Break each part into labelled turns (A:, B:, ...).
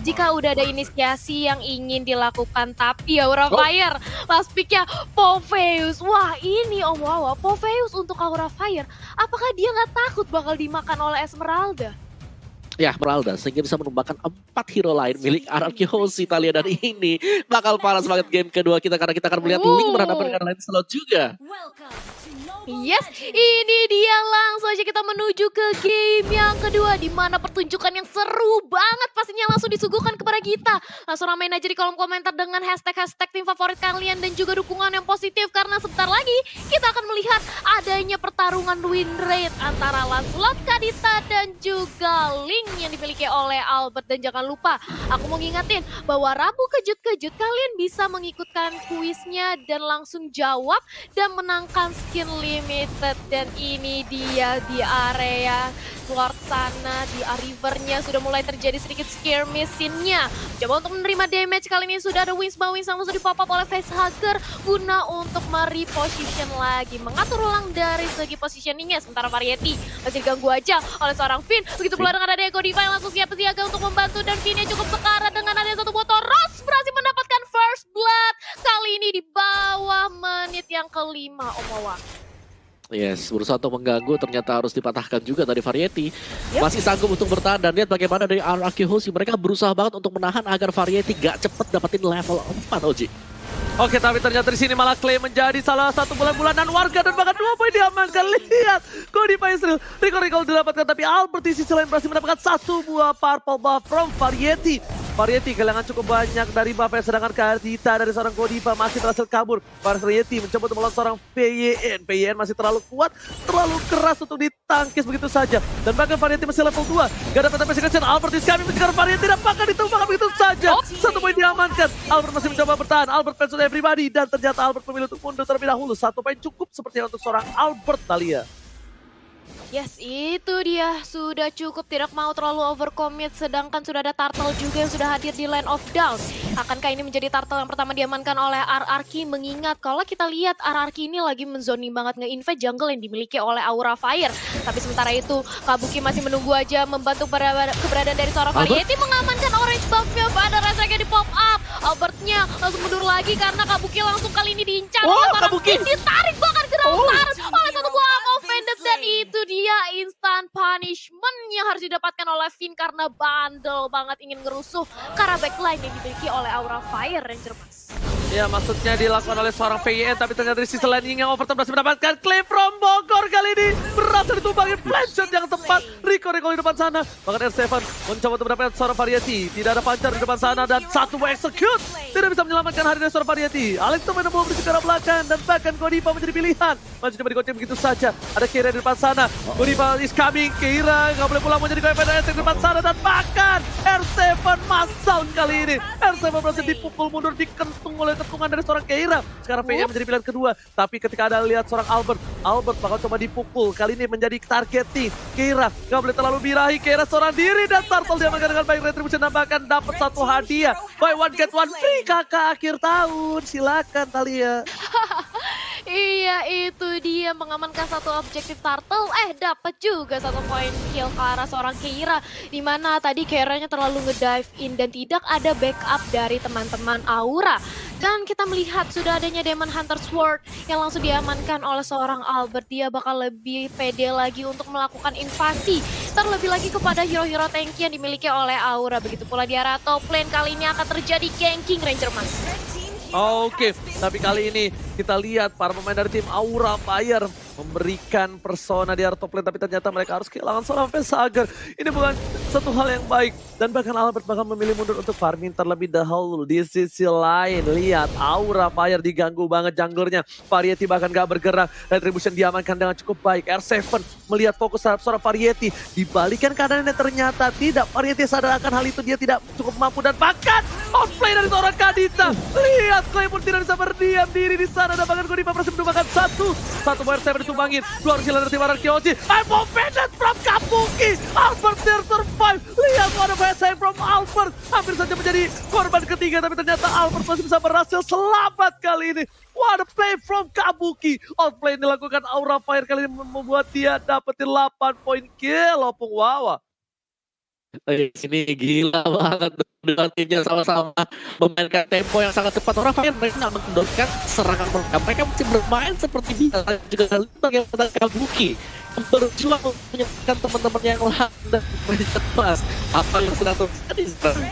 A: jika udah ada inisiasi yang ingin dilakukan. Tapi Aura Fire, last pick-nya Popheus. Wah ini Om Wawa, Popheus untuk Aura Fire. Apakah dia nggak takut bakal dimakan oleh Esmeralda?
B: Ya, Esmeralda sehingga bisa menumbangkan 4 hero lain milik Araki Hoshi Italia, dan ini bakal panas banget game kedua kita karena kita akan melihat Link berhadapan dengan Lancelot juga.
A: Yes, ini dia, langsung aja kita menuju ke game yang kedua di mana pertunjukan yang seru banget pastinya langsung disuguhkan kepada kita. Langsung ramein aja di kolom komentar dengan hashtag tim favorit kalian dan juga dukungan yang positif karena sebentar lagi kita akan melihat adanya pertarungan win rate antara Lancelot, Kadita dan juga Link yang dimiliki oleh Albert. Dan jangan lupa, aku mau ngingetin bahwa Rabu kejut-kejut kalian bisa mengikutkan kuisnya dan langsung jawab dan menangkan skin limited. Dan ini dia di area luar sana, di rivernya sudah mulai terjadi sedikit skirmishing-nya. Coba untuk menerima damage kali ini sudah ada Winspan langsung di pop up oleh Facehugger guna untuk mereposition lagi, mengatur ulang dari segi positioningnya. Sementara Variety masih diganggu aja oleh seorang Finn. Begitu pula dengan ada Ego Diva yang langsung siap siaga untuk membantu, dan Finn-nya cukup sekarat dengan ada satu motor. Ross berhasil mendapatkan first blood kali ini di bawah menit yang kelima, Om Wawa.
B: Yes, berusaha untuk mengganggu, ternyata harus dipatahkan juga dari Variety. Masih sanggup untuk bertahan, dan lihat bagaimana dari Araki Hoshi. Mereka berusaha banget untuk menahan agar Variety gak cepet dapetin level 4, Oji.
C: Oke, tapi ternyata di sini malah Clay menjadi salah satu bulan-bulanan warga dan bahkan 2 poin diamankan. Lihat, Godiva Israel, recall didapatkan, tapi Albert di sisi lain berhasil mendapatkan 1 buah purple buff from Variety. Variety kehilangan cukup banyak dari buff, sedangkan Kadita dari seorang Godiva masih berhasil kabur. Variety mencoba untuk melawan seorang PYN. PYN masih terlalu kuat, terlalu keras untuk ditangkis begitu saja. Dan bahkan Variety masih level 2. Gak dapat appreciation, Albert is coming mengejar Variety dan bahkan ditumbangkan begitu saja. 1 poin diamankan. Albert masih mencoba bertahan. Albert fans everybody, dan ternyata Albert memilih untuk mundur terlebih dahulu. 1 poin cukup sepertinya untuk seorang Albert, Thalia.
A: Yes, itu dia. Sudah cukup, tidak mau terlalu overcommit. Sedangkan sudah ada Turtle juga yang sudah hadir di Land of Dawn. Akankah ini menjadi Turtle yang pertama diamankan oleh RRQ? Mengingat kalau kita lihat RRQ ini lagi menzoni banget nge-invade jungle yang dimiliki oleh Aura Fire. Tapi sementara itu Kabuki masih menunggu aja membantu keberadaan dari seorang Variety, mengamankan orange buff-nya pada Razornya di pop up. Albertnya langsung mundur lagi karena Kabuki langsung kali ini diincar.
C: Kabuki
A: ditarik bahkan ke dalam oleh satu buah offended, dan itu dia instant punishment yang harus didapatkan oleh Finn karena bandel banget ingin ngerusuh ke arah backline yang dimiliki oleh Aura Fire Ranger Mas.
C: Ya, maksudnya dilakukan oleh seorang PYN, tapi ternyata di sisi lain yang Overton berhasil mendapatkan claim from Bogor kali ini. Berhasil ditumbangin flash shot yang tepat. Rico di depan sana. Bahkan R7 mencoba untuk mendapatkan seorang Variety. Tidak ada pancar di depan sana dan 1 execute. Tidak bisa menyelamatkan hari dari seorang Variety. Alex Tomen mau bersih ke arah belakang dan bahkan Godiva menjadi pilihan. Maju coba digoceng begitu saja. Ada Keira di depan sana. Godiva is coming. Keira nggak boleh pulang menjadi KFN di depan sana, dan bahkan R7 masal kali ini. R7 berhasil dipukul mundur, dikentung oleh ketungan dari seorang Keira. Sekarang PM menjadi pilihan kedua. Tapi ketika ada lihat seorang Albert bakal coba dipukul. Kali ini menjadi targeting. Keira nggak boleh terlalu birahi. Keira seorang diri dan Turtle diamankan dengan baik. Retribution bahkan dapat 1 hadiah. Buy one get one free kakak akhir tahun. Silakan Thalia.
A: Iya, itu dia mengamankan 1 objektif Turtle. Dapat juga 1 poin kill ke arah seorang Keira. Dimana tadi Keiranya terlalu nge-dive in dan tidak ada backup dari teman-teman Aura. Dan kita melihat sudah adanya Demon Hunter Sword yang langsung diamankan oleh seorang Albert. Dia bakal lebih pede lagi untuk melakukan invasi. Terlebih lagi kepada hero-hero tanky yang dimiliki oleh Aura. Begitu pula di arah top lane kali ini akan terjadi ganking Ranger Mas.
C: Oke, tapi kali ini kita lihat para pemain dari tim Aura Fire memberikan persona di area top lane, tapi ternyata mereka harus kehilangan seorang Facehugger. Ini bukan satu hal yang baik, dan bahkan Albert bahkan memilih mundur untuk farming terlebih dahulu. Di sisi lain, lihat Aura Fire diganggu banget junglernya. Variety bahkan gak bergerak. Retribution diamankan dengan cukup baik. R7 melihat fokus terhadap seorang Variety. Dibalikan keadaannya, ternyata tidak. Variety sadar akan hal itu, dia tidak cukup mampu, dan bahkan outplay dari seorang Kadita. Lihat, Clay pun tidak bisa berdiam diri di sana, dan bahkan Godiva berhasil menumbangkan 1 power 7 ditumbangin. 2 harus hilang dari tim Araki Hoshi. I'm offended from Kabuki. Albert there survive. Lihat, what a best save from Albert. Hampir saja menjadi korban ketiga, tapi ternyata Albert masih bisa berhasil selamat kali ini. What a play from Kabuki. Outplay yang dilakukan Aura Fire kali ini membuat dia dapetin 8 poin kill. Opung Wawa.
B: Ini gila banget. Dua timnya sama-sama memainkan tempo yang sangat cepat. Orang Fire mereka nggak mengendorkan serangan mereka. Mereka masih bermain seperti biasa. Juga bagaimana Kabuki berjuang untuk menyelamatkan teman-temannya yang lain dan mereka pas. Apa yang sedang terjadi sekarang?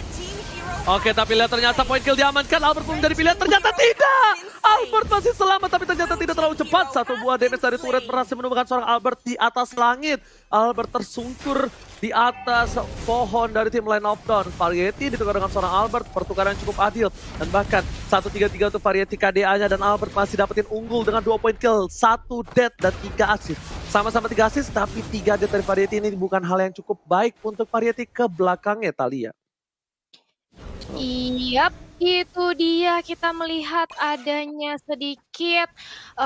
C: Oke, tapi lihat ternyata poin kill diamankan. Albert pun menjadi pilihan, ternyata tidak. Albert masih selamat, tapi ternyata tidak terlalu cepat. Satu buah damage dari turret berhasil menemukan seorang Albert di atas langit. Albert tersungkur di atas pohon dari tim Line of Dawn. Variety ditukar dengan seorang Albert, pertukaran yang cukup adil. Dan bahkan 1-3-3 untuk Variety KDA-nya, dan Albert masih dapetin unggul dengan 2 poin kill. 1 dead dan 3 assist. Sama-sama 3 assist, tapi 3 dead dari Variety ini bukan hal yang cukup baik untuk Variety ke belakangnya, Thalia.
A: Yap, itu dia kita melihat adanya sedikit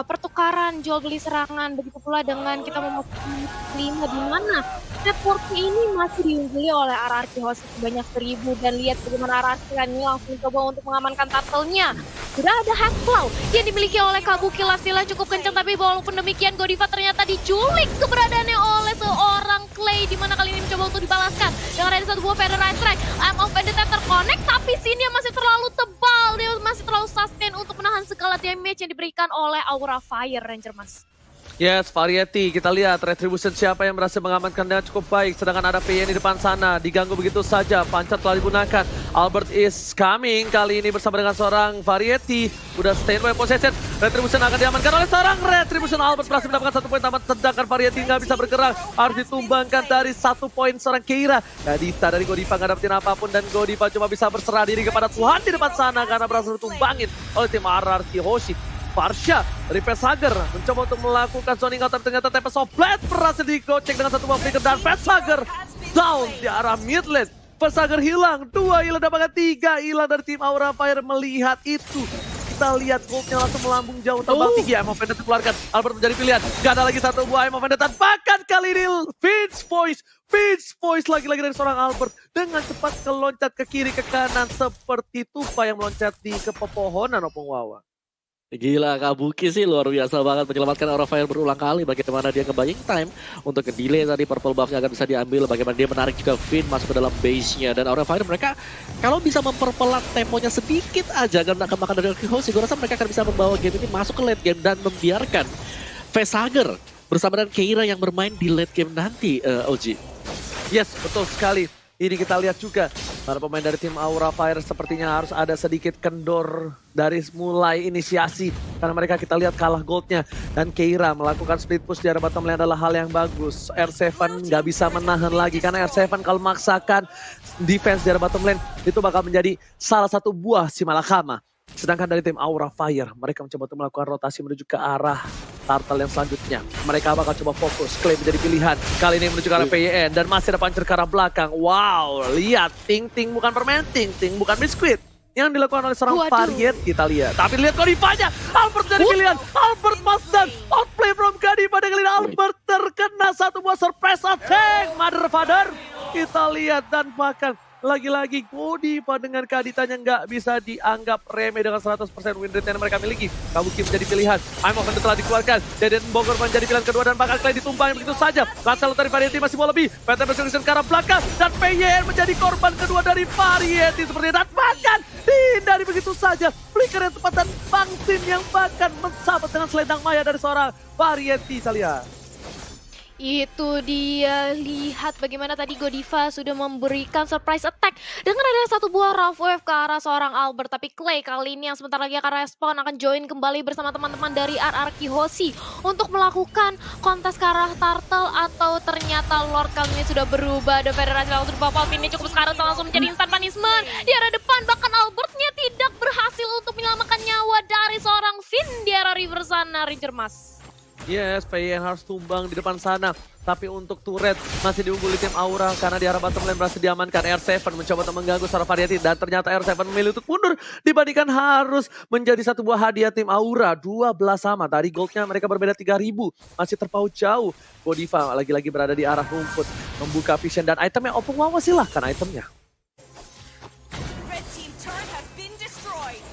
A: pertukaran jual beli serangan. Begitu pula dengan kita memasuki 5 di mana network ini masih diungguli oleh RRQ host sebanyak 1000, dan lihat bagaimana RRQ ini langsung coba untuk mengamankan turtle-nya. Sudah ada Hackflow yang dimiliki oleh Kabuki, Lasila cukup kencang, tapi walaupun demikian Godiva ternyata diculik keberadaannya oleh seorang Clay, di mana kali ini mencoba untuk dibalaskan dengan ada satu buah Feather Strike. Arm of Vendetta terconnect, tapi sini masih terlalu tebal, dia masih terlalu sustain untuk menahan segala damage yang diberikan oleh Aura Fire Ranger, Mas.
C: Yes, Variety. Kita lihat Retribution siapa yang berhasil mengamankan dengan cukup baik. Sedangkan ada PN di depan sana. Diganggu begitu saja. Pancat telah digunakan. Albert is coming. Kali ini bersama dengan seorang Variety. Udah standby possession. Retribution akan diamankan oleh seorang Retribution. Albert berhasil mendapatkan 1 poin tambahan. Sedangkan Variety nggak bisa bergerak. Harus ditumbangkan dari 1 poin seorang Keira. Gadita dari Godiva nggak dapetin apapun. Dan Godiva cuma bisa berserah diri kepada Tuhan di depan sana. Karena berhasil ditumbangin oleh tim RRQ Hoshi. Farsha dari Pesager mencoba untuk melakukan zoning out, tapi ternyata Tempest of Blade berhasil digocek dengan satu buah flicker, dan Pesager down di arah mid lane. Pesager hilang, 2 hilang, dapatkan 3 hilang dari tim Aura Fire. Melihat itu, kita lihat goldnya langsung melambung jauh terbang tinggi. Aim of Vendetta dikeluarkan, Albert menjadi pilihan. Gak ada lagi satu buah Aim of Vendetta, bahkan kali ini Finch Voice lagi-lagi dari seorang Albert dengan cepat keloncat ke kiri ke kanan seperti tupai yang meloncat di kepepohonan Opung Wawa.
B: Gila, Kabuki sih luar biasa banget menyelamatkan Aura Fire berulang kali. Bagaimana dia nge-buying time untuk nge-delay tadi purple buff-nya akan bisa diambil. Bagaimana dia menarik juga Finn masuk ke dalam base-nya. Dan Aura Fire mereka kalau bisa memperpelat temponya sedikit aja agar tidak kemakan dari Hoshi, gue rasa mereka akan bisa membawa game ini masuk ke late game dan membiarkan Vesager bersama dengan Keira yang bermain di late game nanti, OG.
C: Yes, betul sekali. Ini kita lihat juga, para pemain dari tim Aura Fire sepertinya harus ada sedikit kendor dari mulai inisiasi. Karena mereka kita lihat kalah goldnya. Dan Keira melakukan split push di arah bottom lane adalah hal yang bagus. R7 nggak bisa menahan lagi. Karena R7 kalau memaksakan defense di arah bottom lane, itu bakal menjadi salah satu buah si Malakama. Sedangkan dari tim Aura Fire, mereka mencoba untuk melakukan rotasi menuju ke arah turtle yang selanjutnya. Mereka bakal coba fokus, Clay menjadi pilihan. Kali ini menuju ke arah PYN dan masih ada puncher ke arah belakang. Wow, lihat, Ting bukan permen, Ting bukan biskuit. Yang dilakukan oleh seorang Variety kita lihat. Tapi lihat Godivanya, Albert jadi pilihan. Albert Masdan, outplay from Godiva. Kali ini Albert terkena satu buah surprise attack. Mother Father, kita lihat dan bahkan lagi-lagi Godiva dengan Kaditanya nggak bisa dianggap remeh dengan 100% win rate yang mereka miliki. Kabuki menjadi pilihan. Aim of Vendetta telah dikeluarkan. Deden Bogor menjadi pilihan kedua dan bakal Clay ditumbang begitu saja. Lancel dari Variety masih mau lebih. PT Persecution ke arah belakang. Dan PYN menjadi korban kedua dari Variety seperti itu. Dan bahkan dihindari begitu saja. Flicker yang tepat dan Bang Sin yang bahkan mensabat dengan selendang maya dari seorang Variety. Saya lihat.
A: Itu dia, lihat bagaimana tadi Godiva sudah memberikan surprise attack dengan ada satu buah rough wave ke arah seorang Albert. Tapi Clay kali ini yang sebentar lagi akan respon, akan join kembali bersama teman-teman dari RRQ Hoshi untuk melakukan kontes ke arah turtle, atau ternyata Lord kali ini sudah berubah. The Federasi langsung dibawa ini cukup sekarang langsung menjadi instant punishment di arah depan. Bahkan Albertnya tidak berhasil untuk menyelamatkan nyawa dari seorang Finn di arah river sana, Ranger Mas.
C: Yes, PYN harus tumbang di depan sana. Tapi untuk turret masih diungguli tim Aura karena di arah bottom lane berhasil diamankan. R7 mencoba untuk mengganggu seorang Variety dan ternyata R7 memilih untuk mundur dibandingkan harus menjadi satu buah hadiah tim Aura. 12 sama, tadi goldnya mereka berbeda 3.000. Masih terpaut jauh. Godiva lagi-lagi berada di arah rumput. Membuka vision dan itemnya Opung Wawa, silahkan itemnya.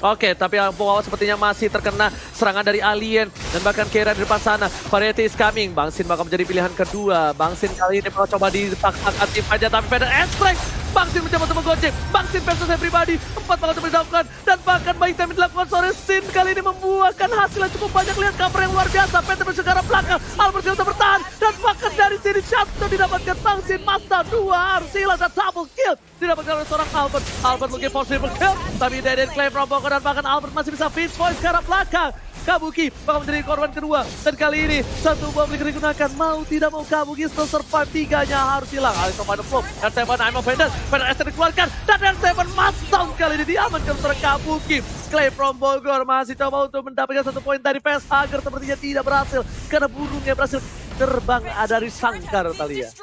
C: Oke, tapi Ampong sepertinya masih terkena serangan dari Alien dan bahkan Keira di depan sana. Variety is coming. Bang Sin bakal menjadi pilihan kedua. Bang Sin kali ini bakal coba dipaksakan tim aja, tapi Feather Strike. Bang Sin mencoba untuk menggojek. Bang Sin versus everybody. 4 bakal coba dilakukan. Dan bahkan baik time dilakukan sore Sin kali ini membuahkan hasil yang cukup banyak. Lihat cover yang luar biasa. Feather bergerak ke belakang. Albert bisa bertahan. Dan bahkan dari sini shot didapatkan Bang Sin. Mata 2 harus hilang dan double kill didapatkan oleh seorang Albert. Albert mungkin possible kill. Tapi Deden claim Rombongan dan bahkan Albert masih bisa finish voice ke arah belakang. Kabuki bakal menjadi korban kedua. Dan kali ini satu bom digunakan. Mau tidak mau Kabuki still survive. 3-nya harus hilang. Alex pada flow. R7 I'm offended. Pada S dikeluarkan. Dan R7 masuk kali ini diamankan seorang Kabuki. Clay from Bogor masih coba untuk mendapatkan 1 poin dari PS Hager. Sepertinya tidak berhasil. Karena burungnya berhasil terbang dari sangkar Thalia.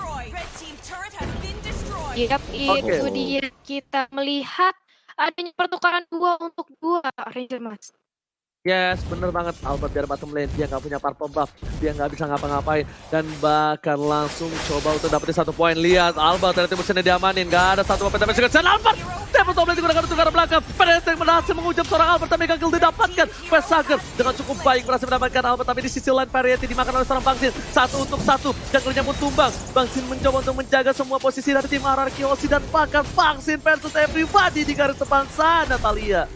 A: Yap, itu dia kita melihat adanya pertukaran 2 untuk 2 Ranger Mas.
C: Yes, bener banget. Albert biar bottom lane, dia nggak punya purple buff, dia nggak bisa ngapa-ngapain, dan bahkan langsung coba untuk dapetin 1 poin. Lihat, Albert ternyata mesinnya diamanin, nggak ada satu apa tapi dan Albert, dapat top lane digunakan untuk ke arah belakang. Pedestrian berhasil mengucap seorang Albert, tapi gagal didapatkan. Pesager dengan cukup baik berhasil mendapatkan Albert, tapi di sisi lain Variety dimakan oleh seorang Bang Sin. 1 untuk 1, junglernya pun tumbang. Bang Sin mencoba untuk menjaga semua posisi dari tim RRQ Aussie, dan bahkan Bang Sin versus everybody di garis depan sana, Thalia.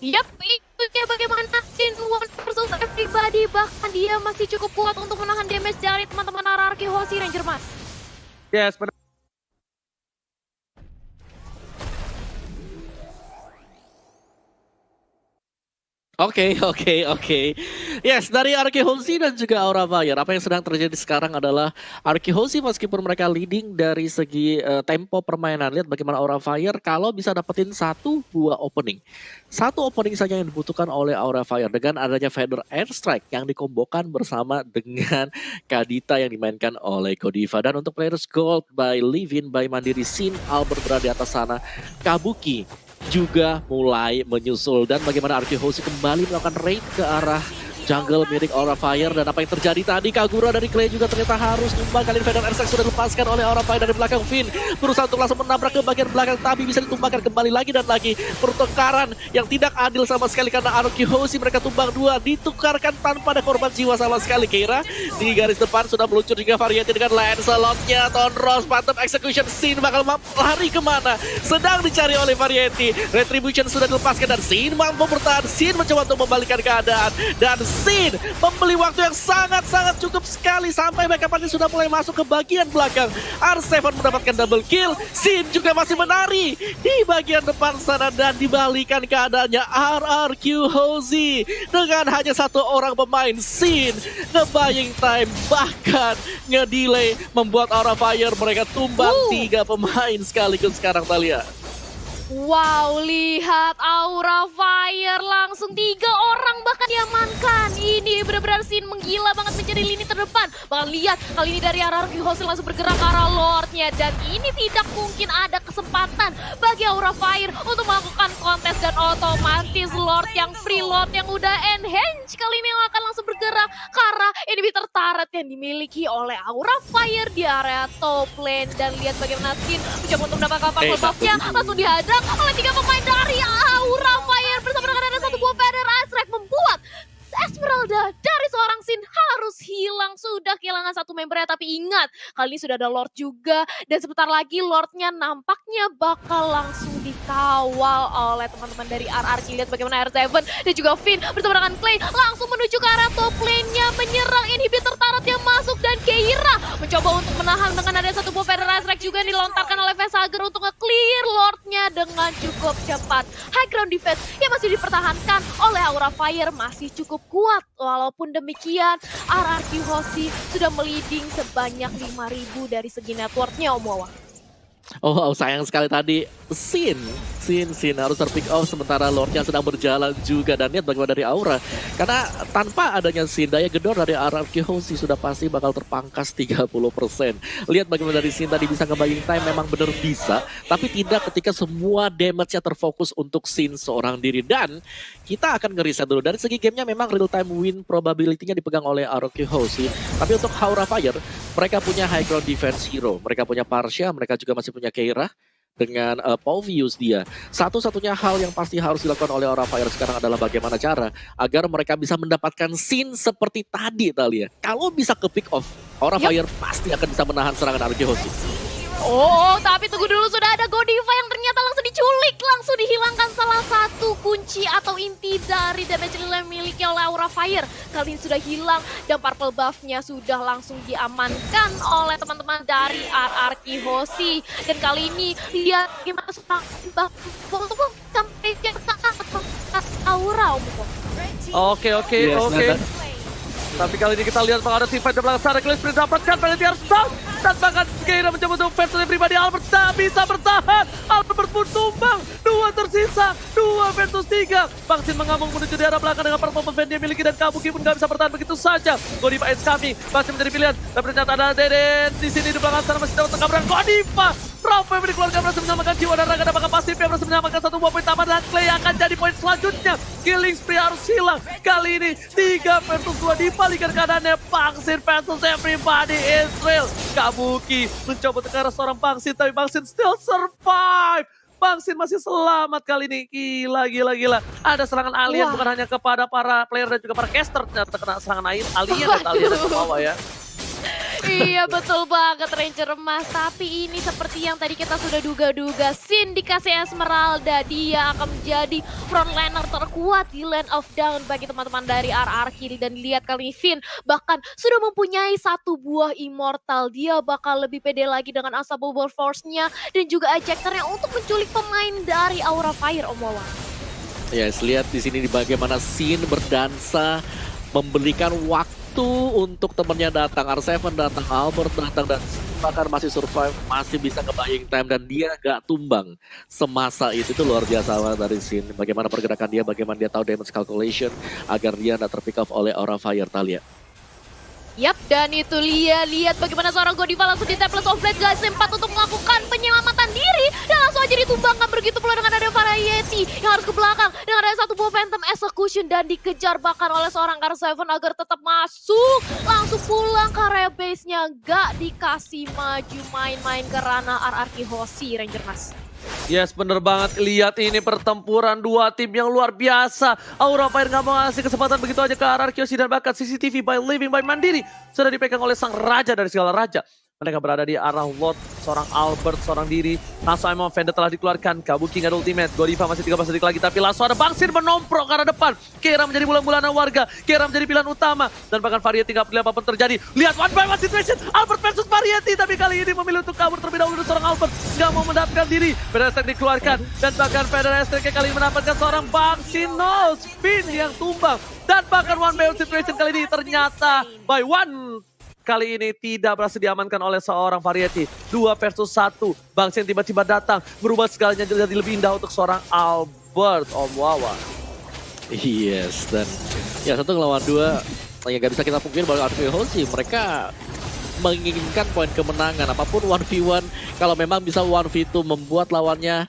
A: Yap, itu dia bagaimana Sin one versus everybody. Bahkan dia masih cukup kuat untuk menahan damage dari teman-teman RRQ Hoshi Ranger Mas.
C: Yes, benar.
B: Oke. Yes, dari RRQ Hoshi dan juga Aura Fire, apa yang sedang terjadi sekarang adalah RRQ Hoshi meskipun mereka leading dari segi tempo permainan. Lihat bagaimana Aura Fire kalau bisa dapetin 1-2 opening. 1 opening saja yang dibutuhkan oleh Aura Fire dengan adanya Feather Airstrike yang dikombokan bersama dengan Kadita yang dimainkan oleh Godiva. Dan untuk players gold by Livin, by Mandiri Sin, Albert berada di atas sana. Kabuki juga mulai menyusul, dan bagaimana RRQ Hoshi kembali melakukan raid ke arah jungle milik Aura Fire. Dan apa yang terjadi tadi, Kagura dari Clay juga ternyata harus tumbang. Kali ini Feather Airstrike sudah dilepaskan oleh Aura Fire dari belakang. Finn berusaha untuk langsung menabrak ke bagian belakang, tapi bisa ditumbangkan kembali lagi dan lagi. Pertukaran yang tidak adil sama sekali karena RRQ Hoshi mereka tumbang 2, ditukarkan tanpa ada korban jiwa sama sekali. Keira di garis depan sudah meluncur juga Variety dengan Lancelot-nya. Tonros mantap execution. Sin bakal lari kemana? Sedang dicari oleh Variety. Retribution sudah dilepaskan dan Sin mampu bertahan. Sin mencoba untuk membalikkan keadaan, dan Sin membeli waktu yang sangat-sangat cukup sekali sampai mereka pasti sudah mulai masuk ke bagian belakang. R7 mendapatkan double kill. Sin juga masih menari di bagian depan sana, dan dibalikan keadaannya RRQ Hoshi dengan hanya 1 orang pemain. Sin nge-buying time bahkan nge-delay membuat Aura Fire mereka tumbang 3 pemain sekaligus sekarang, Thalia.
A: Wow, lihat Aura Fire langsung 3 orang bahkan diamankan. Ini benar-benar Sin menggila banget menjadi lini terdepan. Bahkan lihat kali ini dari RRQ Hoshi langsung bergerak ke arah Lordnya, dan ini tidak mungkin ada kesempatan bagi Aura Fire untuk melakukan kontes, dan otomatis Lord yang free, Lord yang udah enhance kali ini akan langsung bergerak ke arah inhibitor turret yang dimiliki oleh Aura Fire di area top lane. Dan lihat bagaimana Sin mencoba untuk mendapatkan purple buff-nya, langsung dihadang oleh 3 pemain dari Aura Fire bersama dengan ada 1 buah Feather Airstrike, membuat Esmeralda dari seorang Sin harus hilang. Sudah kehilangan 1 membernya, tapi ingat kali ini sudah ada Lord juga, dan sebentar lagi Lordnya nampaknya bakal langsung dikawal oleh teman-teman dari RRQ. Lihat bagaimana R7 dan juga Finn bersama dengan Clay langsung menuju ke arah top lane-nya, menyerang inhibitor turret yang masuk, dan Keira mencoba untuk menahan dengan ada 1 buah Feather Airstrike juga yang dilontarkan oleh Vesager untuk nge-clear Lordnya dengan cukup cepat. High ground defense yang masih dipertahankan oleh Aura Fire masih cukup kuat. Walaupun demikian, RRQ Hoshi sudah meliding sebanyak 5.000 dari segi networknya, Om Wawa.
B: Oh, sayang sekali tadi Sin harus terpick off sementara Lordnya sedang berjalan juga. Dan lihat bagaimana dari Aura, karena tanpa adanya Sin, daya gedor dari RRQ Hoshi sudah pasti bakal terpangkas 30%. Lihat bagaimana dari Sin tadi bisa nge-buying time, memang benar bisa, tapi tidak ketika semua damage-nya terfokus untuk Sin seorang diri. Dan kita akan ngeriset dulu dari segi gamenya, memang real time win probability-nya dipegang oleh RRQ Hoshi. Tapi untuk Aura Fire, mereka punya high ground defense hero, mereka punya Parsha, mereka juga masih punya Keira. dengan Pauvius dia. Satu-satunya hal yang pasti harus dilakukan oleh Aura Fire sekarang adalah bagaimana cara agar mereka bisa mendapatkan scene seperti tadi Thalia. Kalau bisa ke pick off, Aura Fire pasti akan bisa menahan serangan Arkehosi.
A: Oh, tapi tunggu dulu, sudah ada Godiva yang ternyata langsung diculik, langsung dihilangkan salah satu kunci atau inti dari damage relay yang dimiliki oleh Aura Fire. Kali ini sudah hilang dan purple buff-nya sudah langsung diamankan oleh teman-teman dari RRQ Hoshi. Dan kali ini lihat gimana seorang buff sampai yang Aura
C: Oke. Tapi kali ini kita lihat bahwa ada team fight di belakang sana. Kalian sudah dapatkan, penalty harus down. Dan bahkan Keira mencoba untuk versus pribadi. Albert tak bisa bertahan. Albert pun tumbang. 2 tersisa. 2 versus 3. Bangsin mengamuk menuju di arah belakang dengan purple buff yang dia miliki. Dan Kabuki pun gak bisa bertahan begitu saja. Godiva is coming. Bangsin menjadi pilihan. Dan ternyata ada Deden. Di sini di belakang sana masih dapat tengah berang. Godiva. Rafa yang dikeluarkan berhasil menyelamatkan jiwa dan raga. Dan bahkan pasif yang berhasil menyelamatkan 1 buah poin tambah. Dan Clay akan jadi poin selanjutnya. Killing spree harus hilang. Kali ini 3 versus 2 dibalikan keadaannya. Bangsin versus everybody Israel. Kabuki mencoba tekan seorang Bangsin. Tapi Bangsin still survive. Bangsin masih selamat kali ini. Gila. Ada serangan alien bukan hanya kepada para player dan juga para caster. Ternyata kena serangan alien dan alien ke bawah ya.
A: Iya betul banget Ranger emas. Tapi ini seperti yang tadi kita sudah duga-duga, Sin dikasih Esmeralda, dia akan menjadi frontliner terkuat di Land of Dawn bagi teman-teman dari RRQ. Dan lihat kali ini Finn bahkan sudah mempunyai 1 buah Immortal. Dia bakal lebih pede lagi dengan Unstoppable Force-nya dan juga ejectornya untuk menculik pemain dari Aura Fire, Om Wawan.
B: Yes, lihat di sini bagaimana Sin berdansa memberikan waktu untuk temennya datang. R7 datang, Albert datang, dan bahkan masih survive, masih bisa nge-buying time, dan dia gak tumbang semasa itu luar biasa banget dari Sin. Bagaimana pergerakan dia, bagaimana dia tahu damage calculation agar dia gak terpick off oleh Aura Fire, Thalia.
A: Yap, dan itu lihat bagaimana seorang Godiva langsung di Taples of Blade guys, sempat untuk melakukan penyelamatan diri dan langsung aja ditumbangkan. Begitu pula dengan ada Variety yang harus ke belakang dengan ada 1 buah Phantom Execution dan dikejar bahkan oleh seorang R7 agar tetap masuk. Langsung pulang ke area base-nya, gak dikasih maju main-main ke ranah RRQ Hoshi, Ranger Mas.
C: Yes, bener banget. Lihat ini pertempuran 2 tim yang luar biasa. Aura Fire gak mau ngasih kesempatan begitu aja ke RRQ Hoshi, dan bahkan CCTV by Living by Mandiri sudah dipegang oleh sang raja dari segala raja. Mereka berada di arah Lot, seorang Albert, seorang diri. Langsung Emon Vendor telah dikeluarkan. Kabuki nggak ada ultimate. Godiva masih 13 detik lagi. Tapi langsung ada Bangsin menomprok ke arah depan. Keira menjadi bulan-bulanan warga. Keira menjadi pilihan utama. Dan bahkan Variety nggak peduli apapun terjadi. Lihat one by one situation. Albert versus Variety. Tapi kali ini memilih untuk kabur terlebih dahulu. Seorang Albert nggak mau mendapatkan diri. Federer dikeluarkan. Dan bahkan Federer kali ini mendapatkan seorang Bangsin. No, spin yang tumbang. Dan bahkan one by one situation kali ini ternyata by one. Kali ini tidak berhasil diamankan oleh seorang Variety. 2 versus 1. Bangsin tiba-tiba datang. Merubah segalanya jadi lebih indah untuk seorang Albert, Om Wawa.
B: Yes, dan ya 1 ngelawan 2. Yang gak bisa kita pungkiri bahwa RRQ Hoshi mereka menginginkan poin kemenangan. Apapun 1v1, kalau memang bisa 1v2 membuat lawannya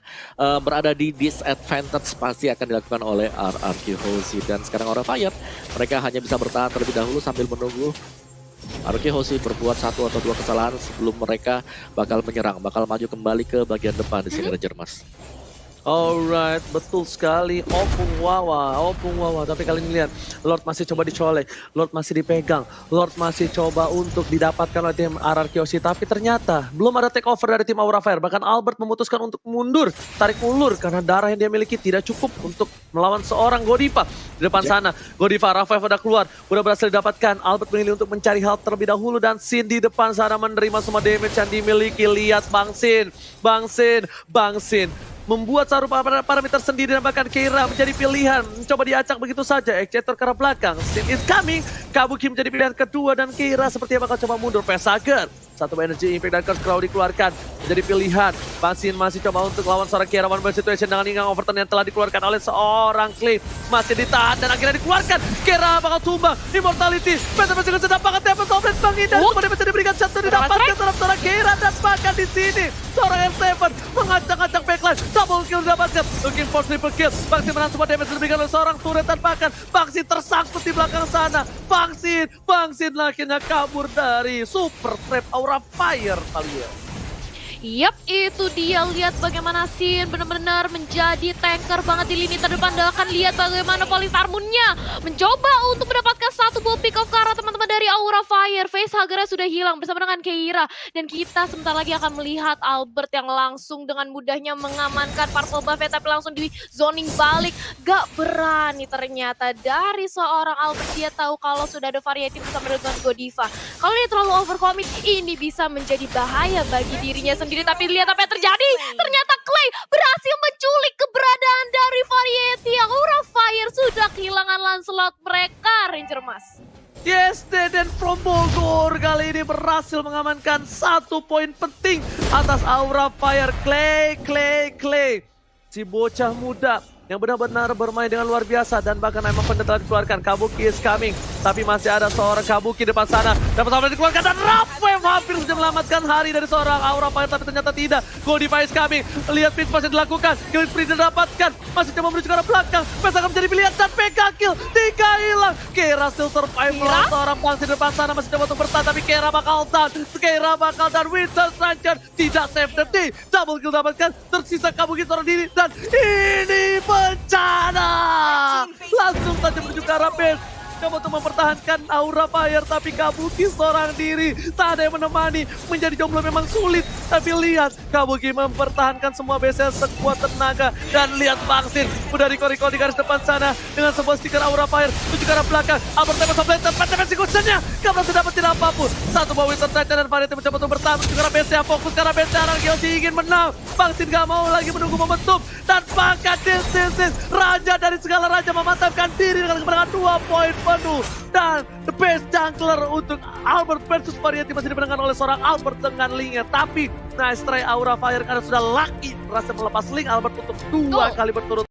B: berada di disadvantage, pasti akan dilakukan oleh RRQ Hoshi. Dan sekarang Aura Fire, mereka hanya bisa bertahan terlebih dahulu sambil menunggu RRQ Hoshi berbuat 1 atau 2 kesalahan sebelum mereka bakal menyerang, bakal maju kembali ke bagian depan di sini Ranger Mas.
C: Alright, betul sekali. Opung Wawa. Tapi kali ini lihat, Lord masih coba dicolek, Lord masih dipegang, Lord masih coba untuk didapatkan oleh tim RRQ Hoshi. Tapi ternyata belum ada take over dari tim Aura Fire. Bahkan Albert memutuskan untuk mundur, tarik ulur karena darah yang dia miliki tidak cukup untuk melawan seorang Godiva. Di depan sana, Godiva, Rafael udah keluar, udah berhasil didapatkan. Albert memilih untuk mencari health terlebih dahulu, dan Sin di depan sana menerima semua damage yang dimiliki. Lihat Bangsin membuat satu parameter sendiri, dan bahkan Keira menjadi pilihan. Mencoba diacak begitu saja, Exeter ke arah belakang. Sin is coming, Kabuki menjadi pilihan kedua, dan Keira sepertinya bakal coba mundur. Pesager, 1 energy impact dan curse crowd dikeluarkan. Menjadi pilihan, Bangsin masih coba untuk lawan seorang Keira one situation dengan Ingang Overton yang telah dikeluarkan oleh seorang Clay. Masih ditahan dan akhirnya dikeluarkan. Keira bakal tumbang, Immortality. Masih sedang banget Tempest of Blade menghindar. Kemudian bisa diberikan satu didapatkan terhadap seorang Keira, dan bahkan di sini seorang R7 mengacak-acak backline. Double kill didapatkan, looking for triple kill. Bangsin menang semua damage diberikan oleh seorang turret, dan bahkan Bangsin tersangkut di belakang sana. Bangsin akhirnya kabur dari super trap Aura Fire kali ya.
A: Yap, itu dia. Lihat bagaimana Sin benar-benar menjadi tanker banget di lini terdepan. Dan akan lihat bagaimana Politarmunnya mencoba untuk mendapatkan satu buah pick off ke arah teman-teman dari Aura Fire. Facehugger sudah hilang bersama dengan Keira. Dan kita sebentar lagi akan melihat Albert yang langsung dengan mudahnya mengamankan Purple Buffet. Tapi langsung di zoning balik. Gak berani ternyata dari seorang Albert. Dia tahu kalau sudah ada Variety bersama dengan Godiva. Kalau dia terlalu overcommit, ini bisa menjadi bahaya bagi dirinya sendiri. Tapi lihat apa yang terjadi. Ternyata Clay berhasil menculik keberadaan dari Variety. Aura Fire sudah kehilangan Lancelot mereka, Ranger Mas.
C: Yes, Deden from Bogor kali ini berhasil mengamankan 1 poin penting atas Aura Fire. Clay. Si bocah muda yang benar-benar bermain dengan luar biasa dan bahkan memang telah dikeluarkan. Kabuki is coming, tapi masih ada seorang Kabuki depan sana. Dapat sampai dikeluarkan dan Rapwave hampir saja melamatkan hari dari seorang Aura Fire, tapi ternyata tidak. Godiva is coming, lihat pitch pass yang dilakukan, kill spree didapatkan, masih coba menuju ke arah belakang. Pes akan menjadi pilihan dan PK kill, 3 hilang. Keira still survive, seorang Pangsi depan sana masih coba untuk bertahan, tapi Keira bakal down. Winston Stranger tidak save the day, double kill dapatkan, tersisa Kabuki seorang diri dan ini bencana. Langsung saja menuju ke arah base. Coba untuk mempertahankan Aura Fire, tapi Kabuki seorang diri. Tak ada yang menemani, menjadi jomblo memang sulit. Tapi lihat, Kabuki mempertahankan semua base-nya sekuat tenaga. Dan lihat Bangsin, udah Riko di garis depan sana. Dengan sebuah stiker Aura Fire, menuju ke arah belakang. Albert tembak sampai tempat eksekusinya. Gak berhasil dapetin apapun. Satu bawah Winter Titan dan Variety mencoba untuk bertahan. Menuju ke arah base-nya, fokus ke arah base-nya. Arangiosi ingin menang. Bangsin gak mau lagi menunggu momentum. Dan bahkan this. Raja dari segala raja memantapkan diri dengan kemenangan 2 poin penuh. Dan the best jungler untuk Albert versus Variety masih dimenangkan oleh seorang Albert dengan linknya. Tapi nice try Aura Fire karena sudah lucky berhasil melepas link Albert untuk 2 kali berturut.